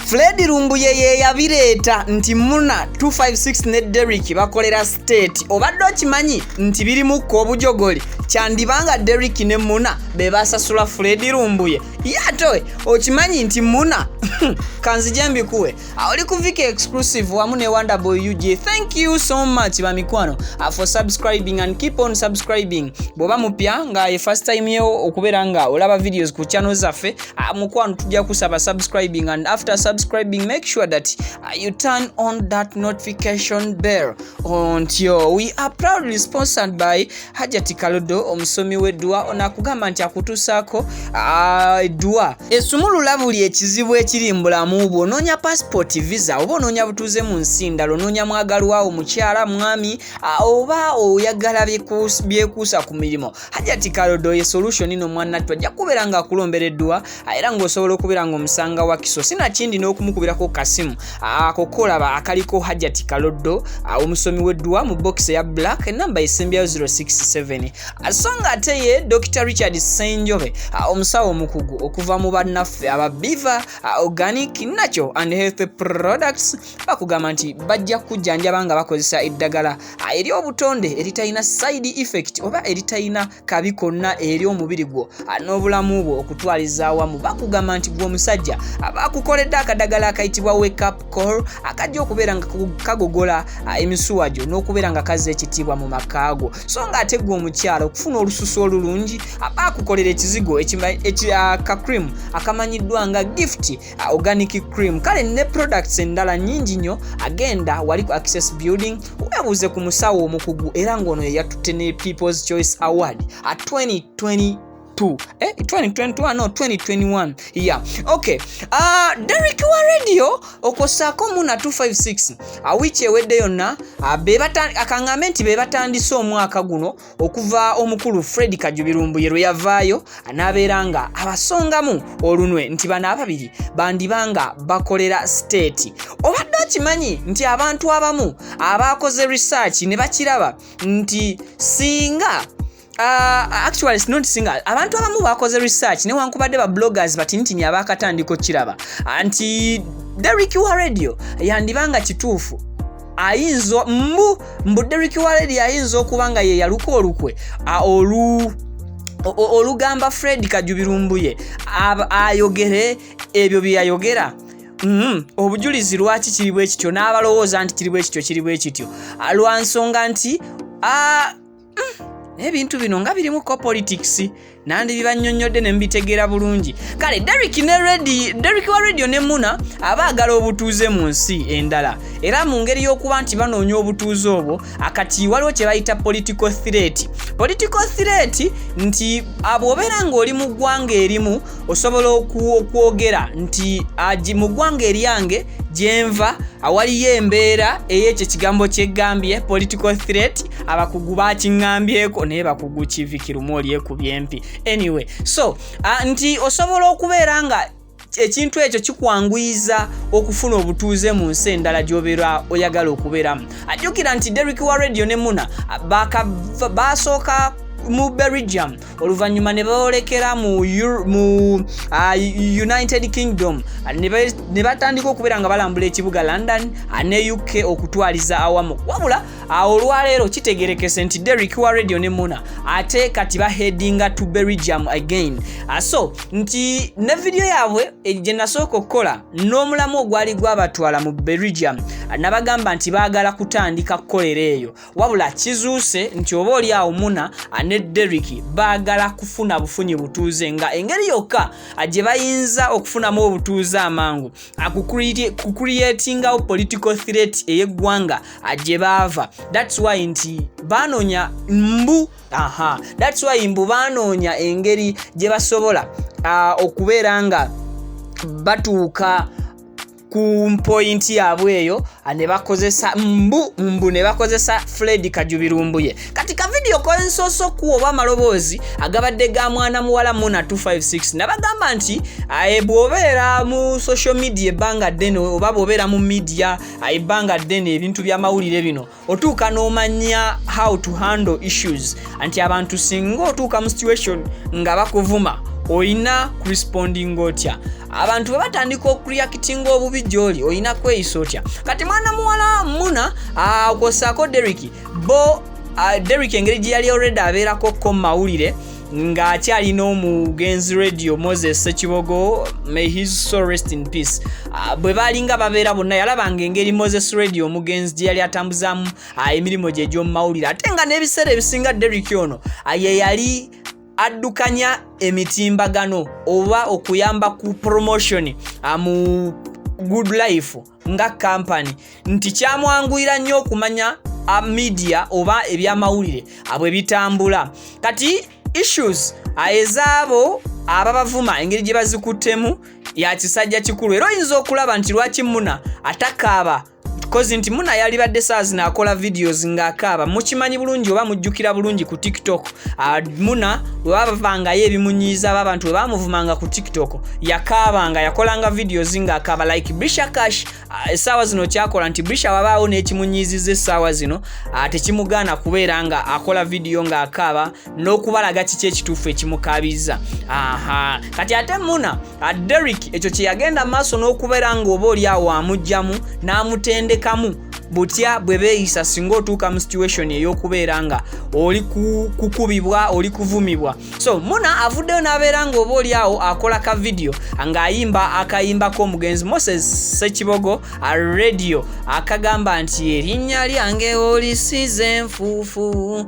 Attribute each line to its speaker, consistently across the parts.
Speaker 1: Fred Lumbuye ye yabireeta nti Muna 256 ne Derrick bakolera state. Obadde okimanyi nti birimuko obujogoli kyandibanga Derrick ne Muna bebasasula Fred Lumbuye. Yatowe okimanyi nti Muna kanzije mbikuwe oli ku Viki exclusive wamu ne Wonderboy UG. Thank you so much bamikwano for subscribing and keep on subscribing. Boba mupya nga ye first time yo okubera nga olaba videos ku channel zaffe mukwano tujja kusaba subscribing, and after subscribing make sure that you turn on that notification bell until we are proudly sponsored by Hajati Kalodo omusomi weddwa onakugamba nti akutusaako eddwa esumulula buli ekizibu ekiri mbulamu bwo. Onoonya passport, visa, oba onoonya butuuze mu nsi ndala, onoonya mwagalwawo mukyala mwami oba oyagala byekuusa ku mirimu, Hajati Kalodo ye solution ino mwana twajja kubeera nga akulombereddwa era ng'osobola okubeera ng'omusanga wa kiso sinakindi n'okumukubirako kasimu akokolaba akaliko Hajati Kalodo omusomi weddwa mu box ya black enamba esembyayo 067 asonga ate ye Dr. Richard Senjobe omusawo omukugu okuva mu bannaffe ababiva organic natural and health products bakugamba nti bajja kujjanjaba nga bakozesa eddagala eri obutonde eritalina side effect oba eritalina kabi konna eri omubiri gwo n'obulamu bwo okutwaliza awamu. Bakugamba nti gwe omusajja abakukoledde akadagala akayitibwa wake up call akajja okubeera nga kagogola emisuwa gyo n'okubeera nga kazza ekitiibwa mu makaago. So nga ate gwe omukyala okufuna olususu olulungi abakukolera ekizigo ka cream akamanyiddwa nga gift organic cream. Kale ne products endala nnyingi nnyo agenda wali ku Access Building weebuuze ku musawo omukugu era ng'ono ye yatutte ne People's Choice Award 2021 yeah okay. Derrick wa radio okosako Muna 256 awiche wedde yonna akangambe nti bebatandise omwaka guno okuva omukulu Fred Lumbuye lwe yavaayo anabeeranga abasongamu olunwe nti bana ababiri bandibanga bakolera state. Obadde okimanyi nti abantu abamu abakoze research ne bakiraba nti singa actually it's not single abantu abamu bakoze research ne wankubadde ba bloggers batintini abakatandiko kiraba anti Derrick wa radio yandibanga kituufu ayinzo mbu Derrick wa radio ayinzo okubanga ye yaluko olukwe olugamba Fred Lumbuye ayogere ebyo byayogera obujulizi lwaki kiri bwe kityo n'abalowooza nti kiri bwe kityo alwansonga nti ebintu bino nga biri mu politics nandi bibannyonnyodde ne mbitegeera bulungi. Kale Derrick wa radio ne Muna abaagala obutuuze mu nsi endala era mu ngeri y'okuba nti banoonya obutuuze obwo akati waliwo kye bayita political threat nti bw'obeera ng'oli mu ggwanga erimu osobola okwogera nti mu ggwanga eryange gyenva awaliyo embeera ey'ekyo kigambo kyegambye political threat abakugu bakiŋŋambyeko naye bakugu kivikirumu olyekubye empi. Anyway so nti osobola okubeera nga ekintu ekyo kikwanguyiza okufuna obutuuze mu nsi endala gy'obeera oyagala okubeeramu. Ajjukira nti Derrick wa radio ne Muna basooka mu Belgium oluvannyuma ne boolekera mu United Kingdom ne batandika okubeera nga balambula ekibuga London ne UK okutwaliza awamu. Wabula olwaleero kitegerekese nti Derrick wa radio ne Muna ate kati baheadinga to Belgium again. So nti ne video yaabwe gye nasooka okukola n'omulamu ogwali gwabatwala mu Belgium nabagamba nti baagala kutandika kukolera eyo, wabula kizuuse nti oba oli awo Muna ne Derrick baagala kufuna bufunyi butuuze nga engeri yokka gye bayinza okufunamu obutuuze amangu kucreatingawo political threat ey'eggwanga gye baava. That's why nti banoonya banoonya engeri gye basobola okubeera nga batuuka ku point yaabwe eyo ne bakozesa ne bakozesa Fred Lumbuye. Kati ka video video kwensoso kuoba maloboozi agabadde ga mwana muwala Muna 256 nabagamba nti bw'obeera mu social media ebbanga ddene oba bw'obeera mu media ebbanga ddene ebintu by'amawulire bino otuuka n'omanya how to handle issues anti abantu singa otuuka mu situation nga bakuvuma oyina corresponding otya abantu batandika okureacting obubi gy'oli oyina kweyisa otya kati mwana muwala Muna okosako Derrick engeri gye yali already abeerako ko mawulire nga akyalina omugenzi radio Moses Sekibogo, may his soul rest in peace. Bwe balinga babeera bonna yalabanga engeri Moses radio omugenzi gye yali atambuzaamu emirimu gye gy'omumawulire ate nga n'ebiseera ebisinga Derrick ono ye yali addukanya emitimbagano oba okuyamba ku promotion mu Good Life nga company nti kyamwanguyira nnyo okumanya media oba ebyamawulire abwe bitambula kati issues ezaabo ababavuma engeri gye bazikuttemu ya kisajja kikulu era oyinza okulaba nti lwaki Muna atakaaba kozi nti Muna yali badde saazi n'akola videos ng'akaaba mukimanyi bulungi oba mujjukira bulungi ku TikTok Muna bwe bavangayo ebimunyiiza abantu bwe bamuvumanga ku TikTok yakaabanga yakolanga videos ng'akaaba like Brisha Cash essaawa zino kyakola nti Brisha wabaawo n'ekimunyiiziza essaawa zino tekimugaana kubeera nga akola video ng'akaaba n'okubalaga kiki ekituufu ekimukaabiza kati ate Muna Derrick ekyo kye yagenda maaso n'okubeera nga oba oli awo amugjamu n'amutendekamu butya bwe beeyisa singa otuuka mu situation ey'okubeera nga oli kukubibwa oli kuvumibwa so Muna avuddeyo n'abeera nga oba oli awo akola ka video ng'ayimba akayimbako omugenzi Moses Sekibogo radio akagamba nti erinnya lyange olisize enfuufu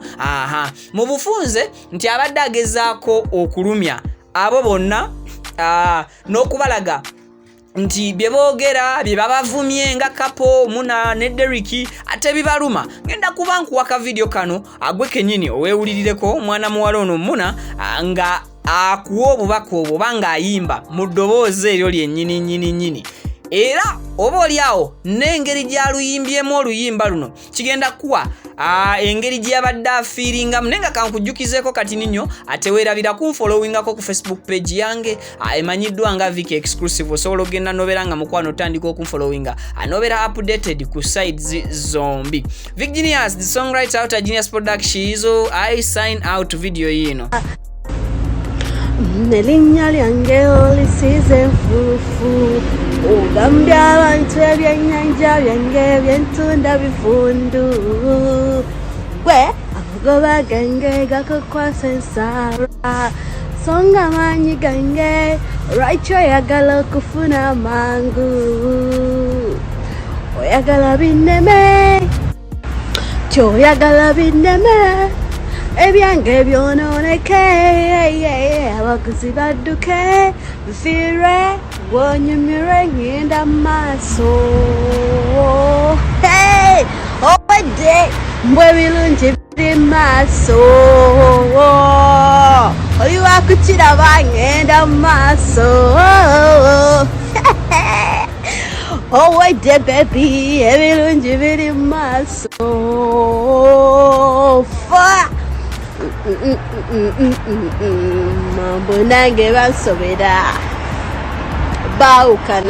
Speaker 1: mu bufunze nti abadde agezaako okulumya abo bonna n'okubalaga nti bye boogera bye babavumye nga kapo Muna ne Derrick ate bibaluma ngenda kuba nkuwa ka video kano agwe kenyini oweewulirireko mwana muwala ono Muna nga akuwa obubaka obwo banga ayimba mu ddoboozi eryo lyennyini era oba oli awo n'engeri gy'aluyimbyemu oluyimba luno kigenda kuwa engeri gy'abadde afiiringamu naye nga kankujjukizeeko kati ninyo ate weerabira kunfollowingako ku Facebook page yange emanyiddwa nga Vicky Exclusive osobola okgenda nobeera nga mukwano otandika okunfollowinga anobeera updated ku sides zombi. Vic Genius, the songwriter out of Genius Production, I sign out video yino.
Speaker 2: Nelinya lyange olisize enfuufu ugambya abantu ebyennyanja byange byentunda bivundu gwe amagoba gange gakukwasa ensara songa maanyi gange lwaki oyagala okufuna amangu oyagala binneme kyoyagala binneme ebyange byonooneke abaguzi badduke bifiirwe gwonyumirwe ngenda maaso obadde mbwe birungi biri maaso oli wakukiraba ngenda maaso obadde baby ebirungi biri maaso mambo nange bansobera baawukana